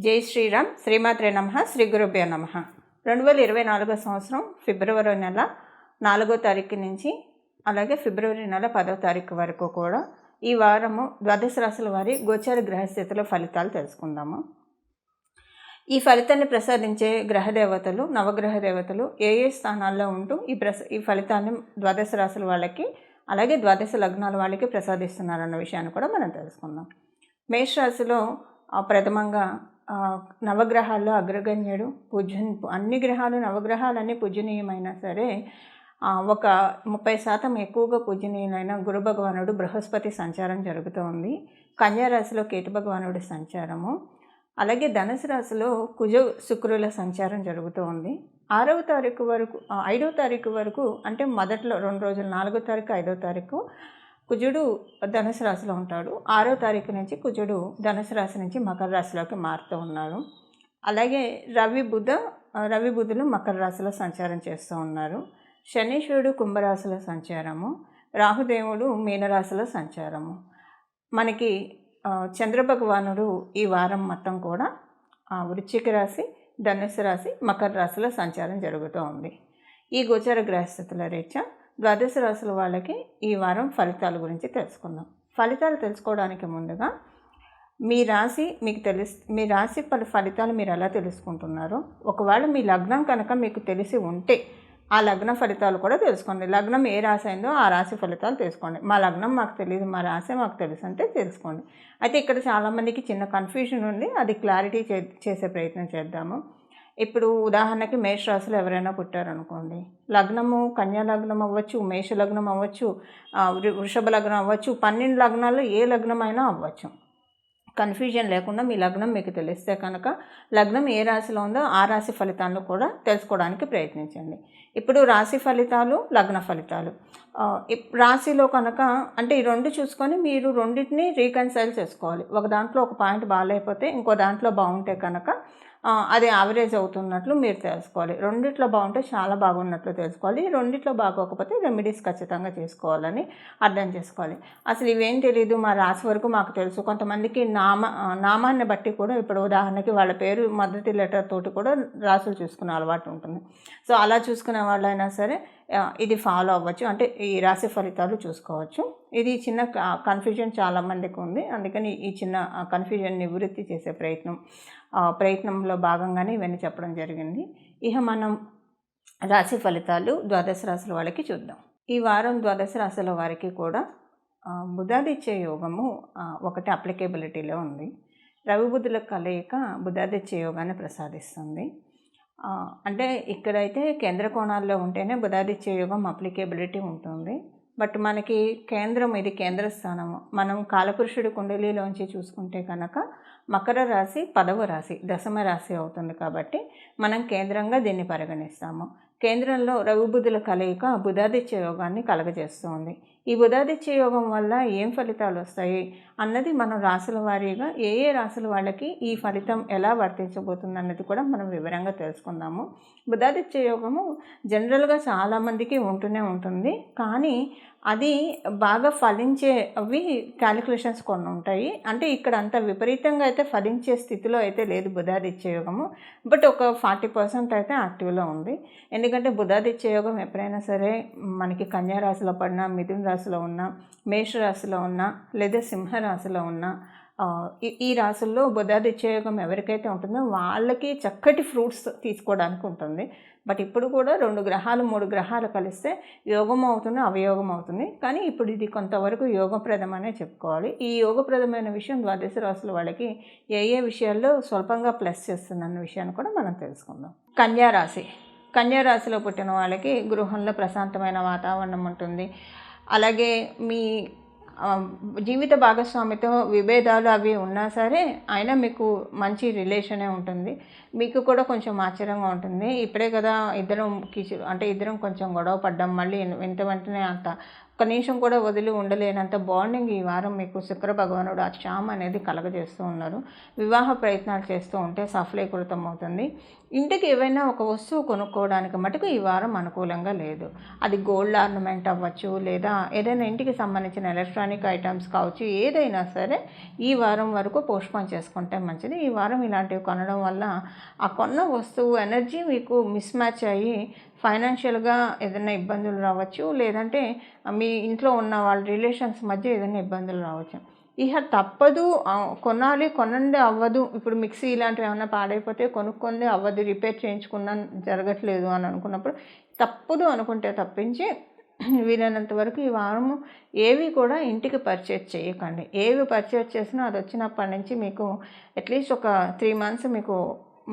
జై శ్రీరామ్. శ్రీమాత్రే నమః. శ్రీ గురుభ్యో నమః. 2024 సంవత్సరం ఫిబ్రవరి నెల 4వ తారీఖు నుంచి అలాగే ఫిబ్రవరి నెల 10వ తారీఖు వరకు కూడా ఈ వారము ద్వాదశ రాశుల వారి గోచార గ్రహస్థితుల ఫలితాలు తెలుసుకుందాము. ఈ ఫలితాన్ని ప్రసాదించే గ్రహదేవతలు, నవగ్రహ దేవతలు ఏ స్థానాల్లో ఉంటూ ఈ ఫలితాన్ని ద్వాదశ రాశుల వాళ్ళకి అలాగే ద్వాదశ లగ్నాల వాళ్ళకి ప్రసాదిస్తున్నారన్న విషయాన్ని కూడా మనం తెలుసుకుందాం. మేషరాశిలో ప్రథమంగా నవగ్రహాల్లో అగ్రగణ్యుడు అన్ని గ్రహాలు నవగ్రహాలన్నీ పూజనీయమైనా సరే ఒక 30% ఎక్కువగా పూజనీయులైన గురు భగవానుడు బృహస్పతి సంచారం జరుగుతూ ఉంది. కన్యా రాశిలో కేతు భగవానుడి సంచారము, అలాగే ధనుసు రాశిలో కుజ శుక్రుల సంచారం జరుగుతూ ఉంది. 5వ తారీఖు వరకు అంటే మొదట్లో 2 రోజులు 4వ తారీఖు 5వ తారీఖు కుజుడు ధనుసు రాశిలో ఉంటాడు. 6వ తారీఖు నుంచి కుజుడు ధనుసు రాశి నుంచి మకర రాశిలోకి మారుతూ ఉన్నారు. అలాగే రవి బుధులు మకర రాశిలో సంచారం చేస్తూ ఉన్నారు. శనీశ్వరుడు కుంభరాశిలో సంచారము, రాహుదేవుడు మీనరాశిలో సంచారము. మనకి చంద్రభగవానుడు ఈ వారం మొత్తం కూడా వృశ్చిక రాశి, ధనుసు రాశి, మకర రాశిలో సంచారం జరుగుతూ ఉంది. ఈ గోచర గ్రహస్థితుల రీత్యా ద్వాదశ రాశుల వాళ్ళకి ఈ వారం ఫలితాల గురించి తెలుసుకుందాం. ఫలితాలు తెలుసుకోవడానికి ముందుగా మీ రాశి ఫలితాలు మీరు ఎలా తెలుసుకుంటున్నారో, ఒకవేళ మీ లగ్నం కనుక మీకు తెలిసి ఉంటే ఆ లగ్న ఫలితాలు కూడా తెలుసుకోండి. లగ్నం ఏ రాశి అయిందో ఆ రాశి ఫలితాలు తెలుసుకోండి. మా లగ్నం మాకు తెలియదు, మా రాశి మాకు తెలుసు అంటే తెలుసుకోండి. అయితే ఇక్కడ చాలామందికి చిన్న కన్ఫ్యూజన్ ఉంది, అది క్లారిటీ చేసే ప్రయత్నం చేద్దాము. ఇప్పుడు ఉదాహరణకి మేషరాశిలో ఎవరైనా పుట్టారనుకోండి, లగ్నము కన్యా లగ్నం అవ్వచ్చు, మేష లగ్నం అవ్వచ్చు, వృషభ లగ్నం అవ్వచ్చు, 12 లగ్నాల్లో ఏ లగ్నం అయినా అవ్వచ్చు. కన్ఫ్యూజన్ లేకుండా మీ లగ్నం మీకు తెలిస్తే కనుక లగ్నం ఏ రాశిలో ఉందో ఆ రాశి ఫలితాలను కూడా తెలుసుకోవడానికి ప్రయత్నించండి. ఇప్పుడు రాశి ఫలితాలు, లగ్న ఫలితాలు. రాశిలో కనుక అంటే ఈ రెండు చూసుకొని మీరు రెండింటిని రీకన్సైల్ చేసుకోవాలి. ఒక దాంట్లో ఒక పాయింట్ బాగాలేకపోతే ఇంకో దాంట్లో బాగుంటే కనుక అది యావరేజ్ అవుతున్నట్లు మీరు తెలుసుకోవాలి. రెండిట్లో బాగుంటే చాలా బాగున్నట్లు తెలుసుకోవాలి. రెండిట్లో బాగోకపోతే రెమెడీస్ ఖచ్చితంగా చేసుకోవాలని అర్థం చేసుకోవాలి. అసలు ఇవేం తెలియదు, మా రాశి వరకు మాకు తెలుసు. కొంతమందికి నామాన్ని బట్టి కూడా, ఇప్పుడు ఉదాహరణకి వాళ్ళ పేరు మొదటి లెటర్ తోటి కూడా రాశులు చూసుకునే అలవాటు ఉంటుంది. సో అలా చూసుకునే వాళ్ళైనా సరే ఇది ఫాలో అవ్వచ్చు, అంటే ఈ రాశి ఫలితాలు చూసుకోవచ్చు. ఇది చిన్న కన్ఫ్యూజన్ చాలామందికి ఉంది, అందుకని ఈ చిన్న కన్ఫ్యూజన్ నివృత్తి చేసే ప్రయత్నంలో భాగంగానే ఇవన్నీ చెప్పడం జరిగింది. ఇక మనం రాశి ఫలితాలు ద్వాదశ రాశుల వాళ్ళకి చూద్దాం. ఈ వారం ద్వాదశ రాశుల వారికి కూడా బుధాదిత్య యోగము ఒకటి అప్లికేబిలిటీలో ఉంది. రవి బుధుల కలయిక బుధాదిత్య యోగాన్ని ప్రసాదిస్తుంది. అంటే ఇక్కడైతే కేంద్ర కోణాల్లో ఉంటేనే బుధాదిత్య యోగం అప్లికేబిలిటీ ఉంటుంది. బట్ మనకి ఇది కేంద్ర స్థానము. మనం కాలపురుషుడి కుండలిలోంచి చూసుకుంటే కనుక మకర రాశి 10వ రాశి, దశమ రాశి అవుతుంది. కాబట్టి మనం కేంద్రంగా దీన్ని పరిగణిస్తాము. కేంద్రంలో రవి బుధుల కలయిక బుధాదిత్య యోగాన్ని కలగజేస్తుంది. ఈ బుధాదిత్య యోగం వల్ల ఏం ఫలితాలు వస్తాయి అన్నది మనం రాశుల వారీగా ఏ రాశుల వాళ్ళకి ఈ ఫలితం ఎలా వర్తించబోతుంది అన్నది కూడా మనం వివరంగా తెలుసుకుందాము. బుధాదిత్య యోగము జనరల్గా చాలామందికి ఉంటూనే ఉంటుంది, కానీ అది బాగా ఫలించేవి క్యాలిక్యులేషన్స్ కొన్ని ఉంటాయి. అంటే ఇక్కడ అంత విపరీతంగా అయితే ఫలించే స్థితిలో అయితే లేదు బుధాదిత్య యోగము, బట్ ఒక 40% అయితే యాక్టివ్లో ఉంది. ఎందుకంటే బుధాదిత్య యోగం ఎప్పుడైనా సరే మనకి కన్యా రాశిలో పడినా, మిథున రాశిలో ఉన్నా, మేష రాశిలో ఉన్నా, లేదా సింహరాశిలో ఉన్నా, ఈ రాశుల్లో బుధాదిత్య యోగం ఎవరికైతే ఉంటుందో వాళ్ళకి చక్కటి ఫ్రూట్స్ తీసుకోవడానికి ఉంటుంది. బట్ ఇప్పుడు కూడా 2 గ్రహాలు 3 గ్రహాలు కలిస్తే యోగం అవుతుంది, అవయోగం అవుతుంది. కానీ ఇప్పుడు ఇది కొంతవరకు యోగప్రదమనే చెప్పుకోవాలి. ఈ యోగప్రదమైన విషయం ద్వాదశ రాశుల వాళ్ళకి ఏ విషయాల్లో స్వల్పంగా ప్లస్ చేస్తుందన్న విషయాన్ని కూడా మనం తెలుసుకుందాం. కన్యా రాశిలో పుట్టిన వాళ్ళకి గృహంలో ప్రశాంతమైన వాతావరణం ఉంటుంది. అలాగే మీ జీవిత భాగస్వామితో విభేదాలు అవి ఉన్నా సరే అయినా మీకు మంచి రిలేషనే ఉంటుంది. మీకు కూడా కొంచెం ఆశ్చర్యంగా ఉంటుంది, ఇప్పుడే కదా ఇద్దరం కొంచెం గొడవ పడ్డాం, మళ్ళీ వెంటనే అంత కనీసం కూడా వదిలి ఉండలేనంత బాండింగ్ ఈ వారం మీకు శుక్ర భగవానుడు ఆ చామ్ అనేది కలగజేస్తూ ఉన్నారు. వివాహ ప్రయత్నాలు చేస్తూ ఉంటే సఫలీకృతం అవుతుంది. ఇంటికి ఏవైనా ఒక వస్తువు కొనుక్కోవడానికి మటుకు ఈ వారం అనుకూలంగా లేదు. అది గోల్డ్ ఆర్నమెంట్ అవ్వచ్చు, లేదా ఏదైనా ఇంటికి సంబంధించిన ఎలక్ట్రానిక్ ఐటమ్స్ కావచ్చు, ఏదైనా సరే ఈ వారం వరకు పోస్ట్పోన్ చేసుకుంటే మంచిది. ఈ వారం ఇలాంటివి కొనడం వల్ల ఆ కొన్న వస్తువు ఎనర్జీ మీకు మిస్ మ్యాచ్ అయ్యి ఫైనాన్షియల్గా ఏదైనా ఇబ్బందులు రావచ్చు, లేదంటే మీ ఇంట్లో ఉన్న వాళ్ళ రిలేషన్స్ మధ్య ఏదైనా ఇబ్బందులు రావచ్చు. ఇక తప్పదు, కొనాలి, కొనండి అవ్వదు. ఇప్పుడు మిక్సీ ఇలాంటివి ఏమైనా పాడైపోతే కొనుక్కుంది అవ్వదు, రిపేర్ చేయించుకున్నా జరగట్లేదు అని అనుకున్నప్పుడు తప్పదు అనుకుంటే తప్పించి వీలైనంత వరకు ఈ వారము ఏవి కూడా ఇంటికి పర్చేజ్ చేయకండి. ఏవి పర్చేజ్ చేసినా అది వచ్చినప్పటి నుంచి మీకు అట్లీస్ట్ ఒక 3 months మీకు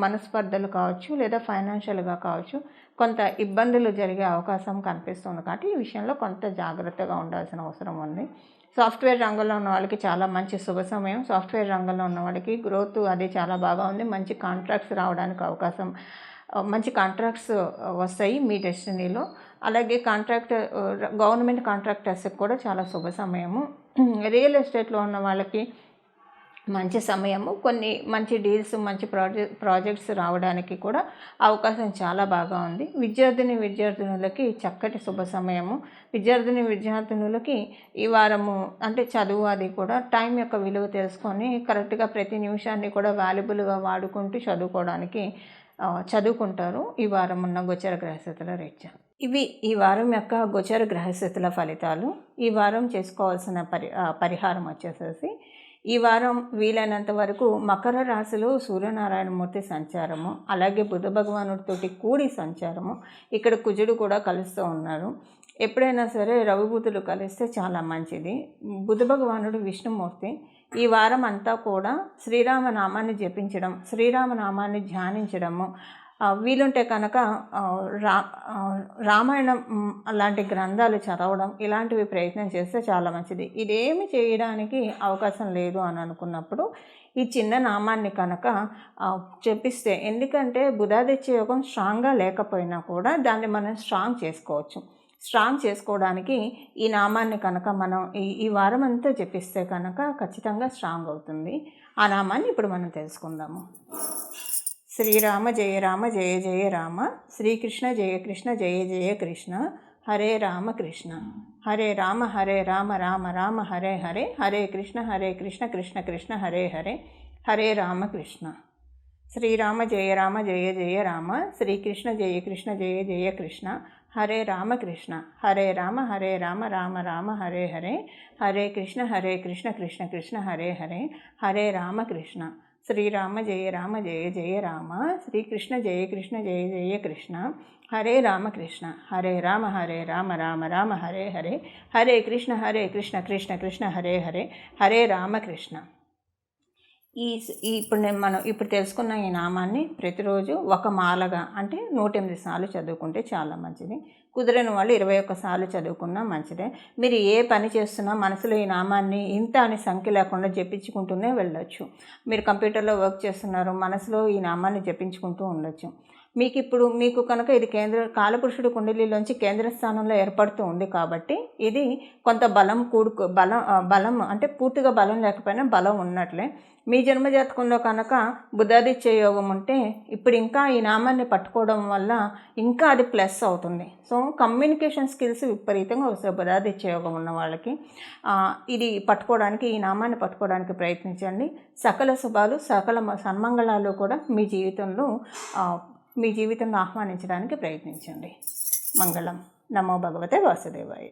మనస్పర్ధలు కావచ్చు, లేదా ఫైనాన్షియల్గా కావచ్చు కొంత ఇబ్బందులు జరిగే అవకాశం కనిపిస్తుంది. కాబట్టి ఈ విషయంలో కొంత జాగ్రత్తగా ఉండాల్సిన అవసరం ఉంది. సాఫ్ట్వేర్ రంగంలో ఉన్న వాళ్ళకి చాలా మంచి శుభ సమయం. సాఫ్ట్వేర్ రంగంలో ఉన్న వాళ్ళకి గ్రోత్ అది చాలా బాగా ఉంది. మంచి కాంట్రాక్ట్స్ రావడానికి అవకాశం, మంచి కాంట్రాక్ట్స్ వస్తాయి మీ డెస్టినీలో. అలాగే గవర్నమెంట్ కాంట్రాక్టర్స్కి కూడా చాలా శుభ సమయము. రియల్ ఎస్టేట్లో ఉన్న వాళ్ళకి మంచి సమయము. కొన్ని మంచి డీల్స్, మంచి ప్రాజెక్ట్స్ రావడానికి కూడా అవకాశం చాలా బాగా ఉంది. విద్యార్థినులకి చక్కటి శుభ సమయము. విద్యార్థినులకి ఈ వారము అంటే చదువు అది కూడా టైం యొక్క విలువ తెలుసుకొని కరెక్ట్గా ప్రతి నిమిషాన్ని కూడా వాల్యుబుల్గా వాడుకుంటూ చదువుకుంటారు ఈ వారం ఉన్న గోచర గ్రహస్థితుల రీత్యా. ఇవి ఈ వారం యొక్క గోచర గ్రహస్థితుల ఫలితాలు. ఈ వారం చేసుకోవాల్సిన పరిహారం వచ్చేసేసి, ఈ వారం వీలైనంత వరకు మకర రాశిలో సూర్యనారాయణమూర్తి సంచారము, అలాగే బుధ భగవానుడితోటి కూడి సంచారము, ఇక్కడ కుజుడు కూడా కలుస్తూ ఉన్నారు. ఎప్పుడైనా సరే రవి బుధులు కలిస్తే చాలా మంచిది. బుధ భగవానుడు విష్ణుమూర్తి. ఈ వారం అంతా కూడా శ్రీరామనామాన్ని జపించడం, శ్రీరామనామాన్ని ధ్యానించడము, వీలుంటే కనుక రామాయణం అలాంటి గ్రంథాలు చదవడం, ఇలాంటివి ప్రయత్నం చేస్తే చాలా మంచిది. ఇదేమి చేయడానికి అవకాశం లేదు అని అనుకున్నప్పుడు ఈ చిన్న నామాన్ని కనుక జపిస్తే, ఎందుకంటే బుధాదిత్య యోగం స్ట్రాంగ్గా లేకపోయినా కూడా దాన్ని మనం స్ట్రాంగ్ చేసుకోవచ్చు. స్ట్రాంగ్ చేసుకోవడానికి ఈ నామాన్ని కనుక మనం ఈ వారం అంతా జపిస్తే కనుక ఖచ్చితంగా స్ట్రాంగ్ అవుతుంది. ఆ నామాన్ని ఇప్పుడు మనం తెలుసుకుందాము. శ్రీరామ జయ రామ జయ జయ రామ, శ్రీకృష్ణ జయ కృష్ణ జయ జయ కృష్ణ, హరే రామ కృష్ణ హరే రామ రామ రామ హరే హరే, హరే కృష్ణ కృష్ణ కృష్ణ హరే హరే, హరే రామ కృష్ణ. శ్రీరామ జయ జయ రామ, శ్రీకృష్ణ జయ జయ కృష్ణ, హరే రామ కృష్ణ హరే రామ రామ రామ హరే హరే, హరే కృష్ణ కృష్ణ కృష్ణ హరే హరే, హరే రామ కృష్ణ. శ్రీరామ జయ జయ రామ, శ్రీకృష్ణ జయ జయ కృష్ణ, హరే రామ కృష్ణ హరే రామ రామ రామ హరే హరే, హరే కృష్ణ కృష్ణ కృష్ణ హరే హరే, హరే రామ కృష్ణ. ఇప్పుడు తెలుసుకున్న ఈ నామాన్ని ప్రతిరోజు ఒక మాలగా అంటే 108 సార్లు చదువుకుంటే చాలా మంచిది. కుదిరిన వాళ్ళు 21 సార్లు చదువుకున్నా మంచిదే. మీరు ఏ పని చేస్తున్నా మనసులో ఈ నామాన్ని ఇంత అని సంఖ్య లేకుండా జపించుకుంటూనే వెళ్ళొచ్చు. మీరు కంప్యూటర్లో వర్క్ చేస్తున్నారు, మనసులో ఈ నామాన్ని జపించుకుంటూ ఉండొచ్చు. మీకు కనుక ఇది కాలపురుషుడు కుండలిలోంచి కేంద్ర స్థానంలో ఏర్పడుతూ ఉంది కాబట్టి ఇది కొంత బలం అంటే పూర్తిగా బలం లేకపోయినా బలం ఉన్నట్లే. మీ జన్మజాతకంలో కనుక బుధాదిత్య యోగం ఉంటే ఇప్పుడు ఇంకా ఈ నామాన్ని పట్టుకోవడం వల్ల ఇంకా అది ప్లస్ అవుతుంది. సో కమ్యూనికేషన్ స్కిల్స్ విపరీతంగా వస్తాయి బుధాదిత్య యోగం ఉన్న వాళ్ళకి. ఈ నామాన్ని పట్టుకోవడానికి ప్రయత్నించండి. సకల శుభాలు, సకల సన్మంగళాలు కూడా మీ జీవితంలో ఆహ్వానించడానికి ప్రయత్నించండి. మంగళం. నమో భగవతే వాసుదేవాయ.